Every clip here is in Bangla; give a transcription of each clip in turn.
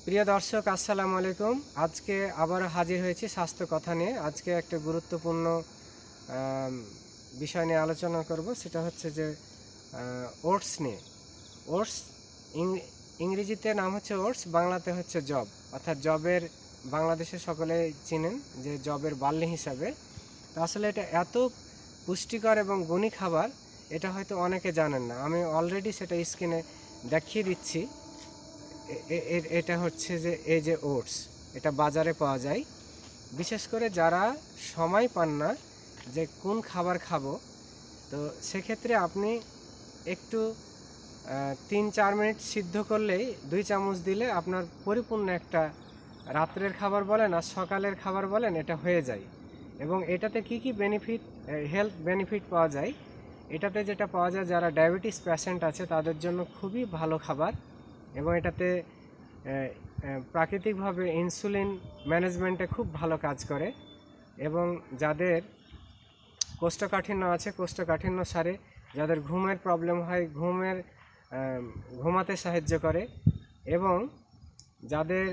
প্রিয় দর্শক, আসসালামু আলাইকুম। আজকে আবারও হাজির হয়েছি স্বাস্থ্য কথা নিয়ে। আজকে একটা গুরুত্বপূর্ণ বিষয় নিয়ে আলোচনা করব, সেটা হচ্ছে যে ওটস নিয়ে। ওটস ইংরেজিতে নাম হচ্ছে ওটস, বাংলাতে হচ্ছে জব, অর্থাৎ জবের বাংলাদেশে সকলে চিনেন যে জবের বার্লি হিসাবে। তো আসলে এটা এত পুষ্টিকর এবং গুণী খাবার, এটা হয়তো অনেকে জানেন না। আমি অলরেডি সেটা স্ক্রিনে দেখিয়ে দিচ্ছি। এটা হচ্ছে যে এই যে ওটস, এটা বাজারে পাওয়া যায়। বিশেষ করে যারা সময় পান না যে কোন খাবার খাবো, তো সেক্ষেত্রে আপনি একটু 3-4 মিনিট সিদ্ধ করলেই 2 চামচ দিলে আপনার পরিপূর্ণ একটা রাত্রের খাবার বলেন আর সকালের খাবার বলেন, এটা হয়ে যায়। এবং এটাতে কি কি বেনিফিট, হেলথ বেনিফিট পাওয়া যায়, এটাতে যেটা পাওয়া যায়, যারা ডায়াবেটিস পেশেন্ট আছে তাদের জন্য খুবই ভালো খাবার। এবং এটাতে প্রাকৃতিকভাবে ইনসুলিন ম্যানেজমেন্টে খুব ভালো কাজ করে। এবং যাদের কোষ্ঠকাঠিন্য আছে, কোষ্ঠকাঠিন্য সারে। যাদের ঘুমের প্রবলেম হয়, ঘুমাতে সাহায্য করে। এবং যাদের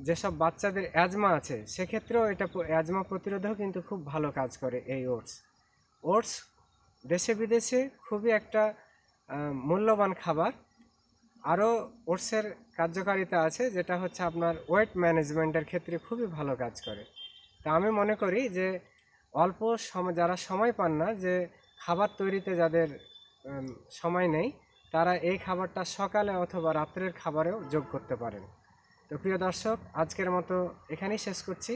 যেসব বাচ্চাদের অ্যাজমা আছে, সেক্ষেত্রেও এটা অ্যাজমা প্রতিরোধেও কিন্তু খুব ভালো কাজ করে এই ওটস দেশে বিদেশে খুবই একটা মূল্যবান খাবার। আরও ওটসের কার্যকারিতা আছে, যেটা হচ্ছে আপনার ওয়েট ম্যানেজমেন্টের ক্ষেত্রে খুবই ভালো কাজ করে। তা আমি মনে করি যে অল্প সময়, যারা সময় পান না, যে খাবার তৈরিতে যাদের সময় নেই, তারা এই খাবারটা সকালে অথবা রাত্রের খাবারেও যোগ করতে পারেন। তো প্রিয় দর্শক, আজকের মতো এখানেই শেষ করছি।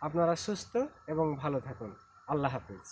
আপনারা সুস্থ এবং ভালো থাকুন। আল্লাহ হাফিজ।